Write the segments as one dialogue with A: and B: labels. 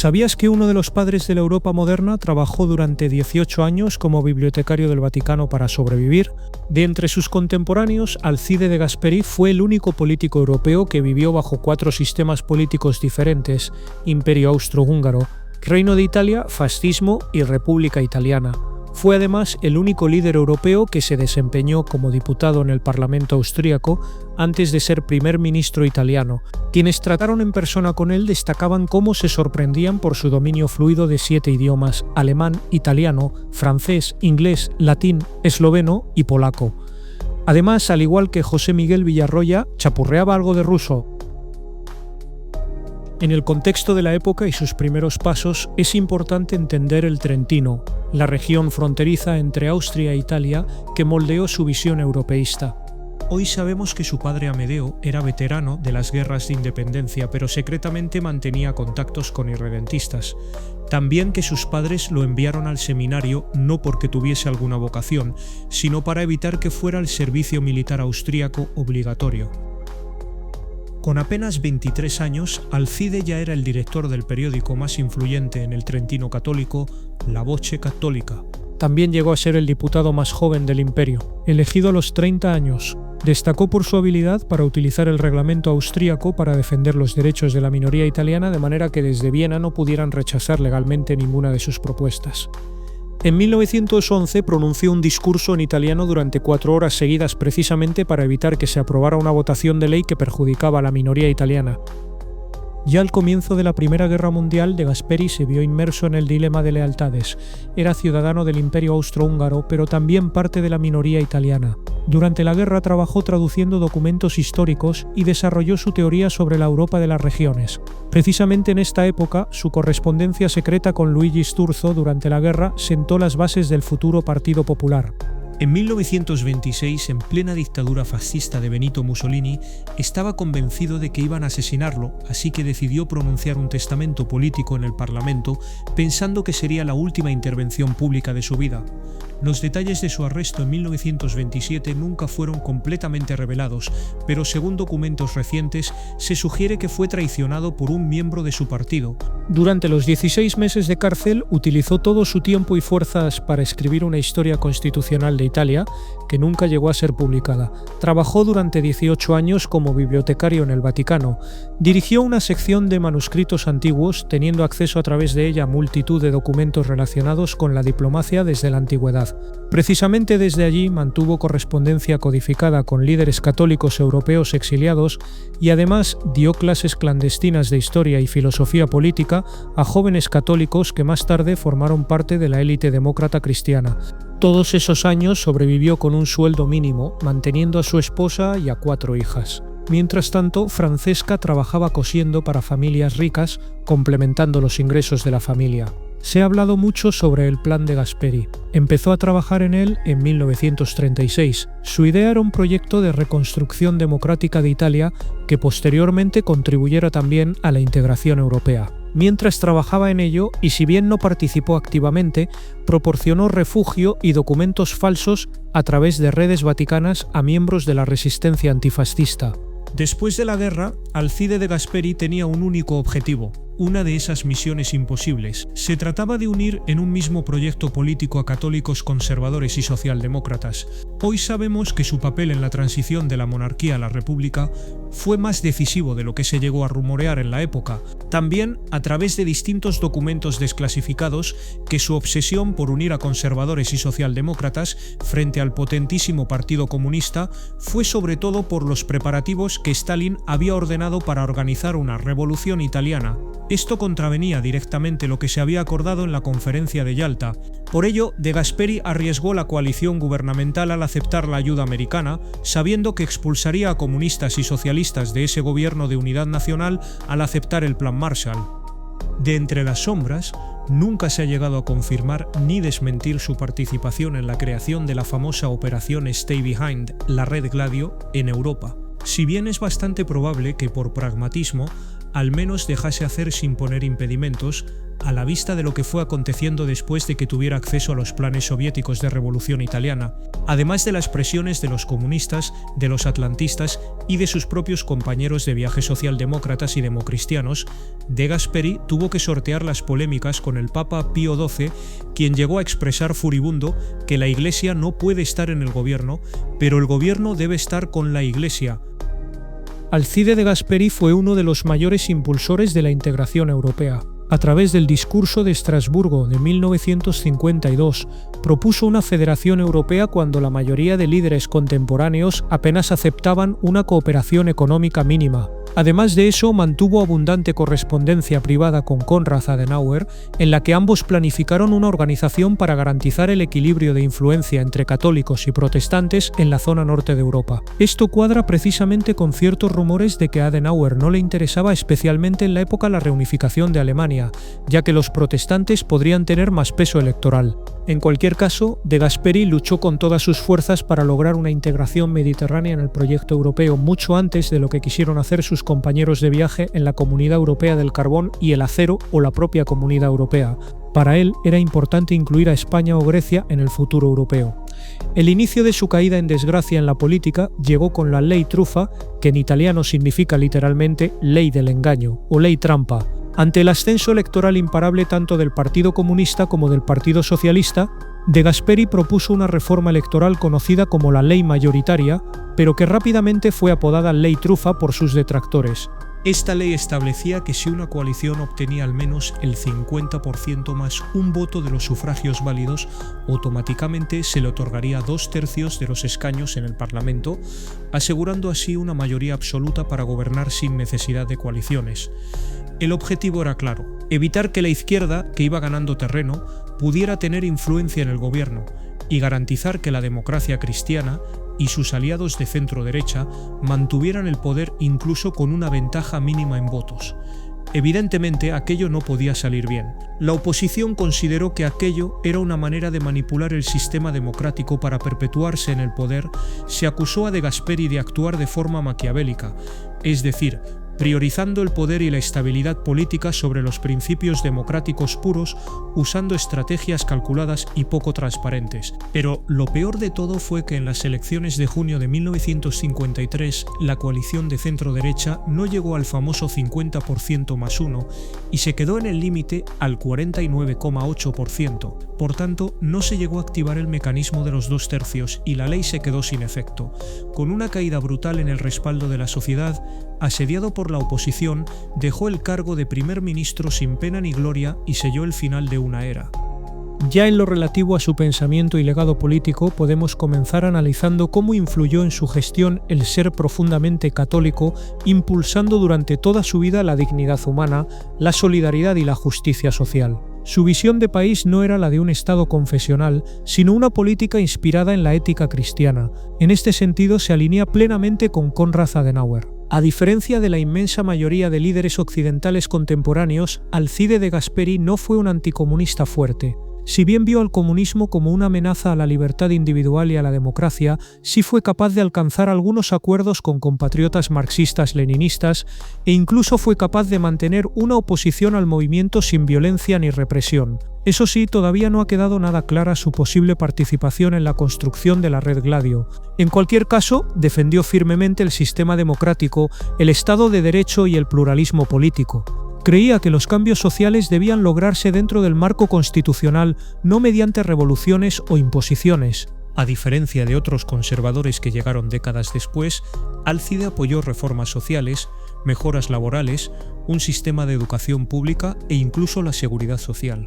A: ¿Sabías que uno de los padres de la Europa moderna trabajó durante 18 años como bibliotecario del Vaticano para sobrevivir? De entre sus contemporáneos, Alcide de Gasperi fue el único político europeo que vivió bajo 4 sistemas políticos diferentes: Imperio Austrohúngaro, Reino de Italia, fascismo y República Italiana. Fue además el único líder europeo que se desempeñó como diputado en el Parlamento austríaco antes de ser primer ministro italiano. Quienes trataron en persona con él destacaban cómo se sorprendían por su dominio fluido de 7 idiomas: alemán, italiano, francés, inglés, latín, esloveno y polaco. Además, al igual que José Miguel Villarroya, chapurreaba algo de ruso. En el contexto de la época y sus primeros pasos, es importante entender el Trentino, la región fronteriza entre Austria e Italia que moldeó su visión europeísta. Hoy sabemos que su padre Amedeo era veterano de las guerras de independencia, pero secretamente mantenía contactos con irredentistas. También que sus padres lo enviaron al seminario no porque tuviese alguna vocación, sino para evitar que fuera el servicio militar austríaco obligatorio. Con apenas 23 años, Alcide ya era el director del periódico más influyente en el Trentino católico, La Voce Cattolica. También llegó a ser el diputado más joven del imperio. Elegido a los 30 años, destacó por su habilidad para utilizar el reglamento austríaco para defender los derechos de la minoría italiana, de manera que desde Viena no pudieran rechazar legalmente ninguna de sus propuestas. En 1911 pronunció un discurso en italiano durante 4 horas seguidas precisamente para evitar que se aprobara una votación de ley que perjudicaba a la minoría italiana. Ya al comienzo de la Primera Guerra Mundial, de Gasperi se vio inmerso en el dilema de lealtades. Era ciudadano del Imperio Austrohúngaro, pero también parte de la minoría italiana. Durante la guerra trabajó traduciendo documentos históricos y desarrolló su teoría sobre la Europa de las regiones. Precisamente en esta época, su correspondencia secreta con Luigi Sturzo durante la guerra sentó las bases del futuro Partido Popular. En 1926, en plena dictadura fascista de Benito Mussolini, estaba convencido de que iban a asesinarlo, así que decidió pronunciar un testamento político en el Parlamento, pensando que sería la última intervención pública de su vida. Los detalles de su arresto en 1927 nunca fueron completamente revelados, pero según documentos recientes, se sugiere que fue traicionado por un miembro de su partido. Durante los 16 meses de cárcel, utilizó todo su tiempo y fuerzas para escribir una historia constitucional de Italia, que nunca llegó a ser publicada. Trabajó durante 18 años como bibliotecario en el Vaticano. Dirigió una sección de manuscritos antiguos, teniendo acceso a través de ella a multitud de documentos relacionados con la diplomacia desde la antigüedad. Precisamente desde allí mantuvo correspondencia codificada con líderes católicos europeos exiliados y además dio clases clandestinas de historia y filosofía política a jóvenes católicos que más tarde formaron parte de la élite demócrata cristiana. Todos esos años sobrevivió con un sueldo mínimo, manteniendo a su esposa y a 4 hijas. Mientras tanto, Francesca trabajaba cosiendo para familias ricas, complementando los ingresos de la familia. Se ha hablado mucho sobre el plan de Gasperi. Empezó a trabajar en él en 1936. Su idea era un proyecto de reconstrucción democrática de Italia que posteriormente contribuyera también a la integración europea. Mientras trabajaba en ello, y si bien no participó activamente, proporcionó refugio y documentos falsos a través de redes vaticanas a miembros de la resistencia antifascista. Después de la guerra, Alcide de Gasperi tenía un único objetivo, una de esas misiones imposibles. Se trataba de unir en un mismo proyecto político a católicos conservadores y socialdemócratas. Hoy sabemos que su papel en la transición de la monarquía a la república fue más decisivo de lo que se llegó a rumorear en la época. También, a través de distintos documentos desclasificados, que su obsesión por unir a conservadores y socialdemócratas frente al potentísimo Partido Comunista fue sobre todo por los preparativos que Stalin había ordenado para organizar una revolución italiana. Esto contravenía directamente lo que se había acordado en la Conferencia de Yalta. Por ello, de Gasperi arriesgó la coalición gubernamental al aceptar la ayuda americana, sabiendo que expulsaría a comunistas y socialistas de ese gobierno de unidad nacional al aceptar el Plan Marshall. De entre las sombras, nunca se ha llegado a confirmar ni desmentir su participación en la creación de la famosa Operación Stay Behind, la Red Gladio, en Europa. Si bien es bastante probable que por pragmatismo, al menos dejase hacer sin poner impedimentos, a la vista de lo que fue aconteciendo después de que tuviera acceso a los planes soviéticos de revolución italiana, además de las presiones de los comunistas, de los atlantistas y de sus propios compañeros de viaje socialdemócratas y democristianos. De Gasperi tuvo que sortear las polémicas con el Papa Pío XII, quien llegó a expresar furibundo que la Iglesia no puede estar en el gobierno, pero el gobierno debe estar con la Iglesia. Alcide de Gasperi fue uno de los mayores impulsores de la integración europea. A través del Discurso de Estrasburgo de 1952, propuso una federación europea cuando la mayoría de líderes contemporáneos apenas aceptaban una cooperación económica mínima. Además de eso, mantuvo abundante correspondencia privada con Konrad Adenauer, en la que ambos planificaron una organización para garantizar el equilibrio de influencia entre católicos y protestantes en la zona norte de Europa. Esto cuadra precisamente con ciertos rumores de que a Adenauer no le interesaba especialmente en la época la reunificación de Alemania, ya que los protestantes podrían tener más peso electoral. En cualquier caso, de Gasperi luchó con todas sus fuerzas para lograr una integración mediterránea en el proyecto europeo mucho antes de lo que quisieron hacer sus compañeros de viaje en la Comunidad Europea del Carbón y el Acero o la propia Comunidad Europea. Para él era importante incluir a España o Grecia en el futuro europeo. El inicio de su caída en desgracia en la política llegó con la Ley Truffa, que en italiano significa literalmente ley del engaño o ley trampa. Ante el ascenso electoral imparable tanto del Partido Comunista como del Partido Socialista, De Gasperi propuso una reforma electoral conocida como la Ley Mayoritaria, pero que rápidamente fue apodada Ley Truffa por sus detractores. Esta ley establecía que si una coalición obtenía al menos el 50% más un voto de los sufragios válidos, automáticamente se le otorgaría 2/3 de los escaños en el Parlamento, asegurando así una mayoría absoluta para gobernar sin necesidad de coaliciones. El objetivo era claro: evitar que la izquierda, que iba ganando terreno, pudiera tener influencia en el gobierno, y garantizar que la democracia cristiana y sus aliados de centro-derecha mantuvieran el poder incluso con una ventaja mínima en votos. Evidentemente, aquello no podía salir bien. La oposición consideró que aquello era una manera de manipular el sistema democrático para perpetuarse en el poder. Se acusó a De Gasperi de actuar de forma maquiavélica, es decir, priorizando el poder y la estabilidad política sobre los principios democráticos puros, usando estrategias calculadas y poco transparentes. Pero lo peor de todo fue que en las elecciones de junio de 1953, la coalición de centro-derecha no llegó al famoso 50% más 1 y se quedó en el límite al 49,8%. Por tanto, no se llegó a activar el mecanismo de los 2/3 y la ley se quedó sin efecto. Con una caída brutal en el respaldo de la sociedad, asediado por la oposición, dejó el cargo de primer ministro sin pena ni gloria y selló el final de una era. Ya en lo relativo a su pensamiento y legado político, podemos comenzar analizando cómo influyó en su gestión el ser profundamente católico, impulsando durante toda su vida la dignidad humana, la solidaridad y la justicia social. Su visión de país no era la de un Estado confesional, sino una política inspirada en la ética cristiana. En este sentido, se alinea plenamente con Konrad Adenauer. A diferencia de la inmensa mayoría de líderes occidentales contemporáneos, Alcide de Gasperi no fue un anticomunista fuerte. Si bien vio al comunismo como una amenaza a la libertad individual y a la democracia, sí fue capaz de alcanzar algunos acuerdos con compatriotas marxistas-leninistas e incluso fue capaz de mantener una oposición al movimiento sin violencia ni represión. Eso sí, todavía no ha quedado nada clara su posible participación en la construcción de la Red Gladio. En cualquier caso, defendió firmemente el sistema democrático, el Estado de Derecho y el pluralismo político. Creía que los cambios sociales debían lograrse dentro del marco constitucional, no mediante revoluciones o imposiciones. A diferencia de otros conservadores que llegaron décadas después, Alcide apoyó reformas sociales, mejoras laborales, un sistema de educación pública e incluso la seguridad social.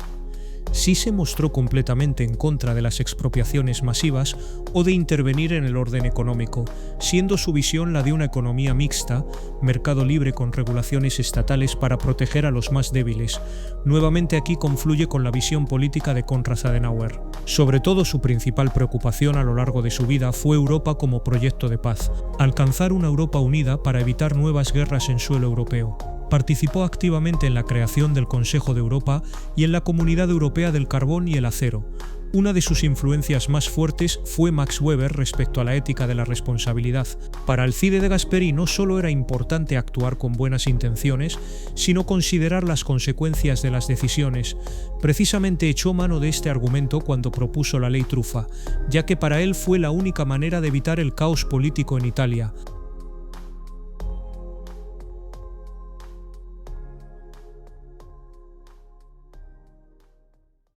A: Sí se mostró completamente en contra de las expropiaciones masivas o de intervenir en el orden económico, siendo su visión la de una economía mixta, mercado libre con regulaciones estatales para proteger a los más débiles. Nuevamente aquí confluye con la visión política de Konrad Adenauer. Sobre todo, su principal preocupación a lo largo de su vida fue Europa como proyecto de paz, alcanzar una Europa unida para evitar nuevas guerras en suelo europeo. Participó activamente en la creación del Consejo de Europa y en la Comunidad Europea del Carbón y el Acero, Una de sus influencias más fuertes fue Max Weber respecto a la ética de la responsabilidad. Para Alcide de Gasperi no solo era importante actuar con buenas intenciones, sino considerar las consecuencias de las decisiones. Precisamente echó mano de este argumento cuando propuso la ley Truffa, ya que para él fue la única manera de evitar el caos político en Italia.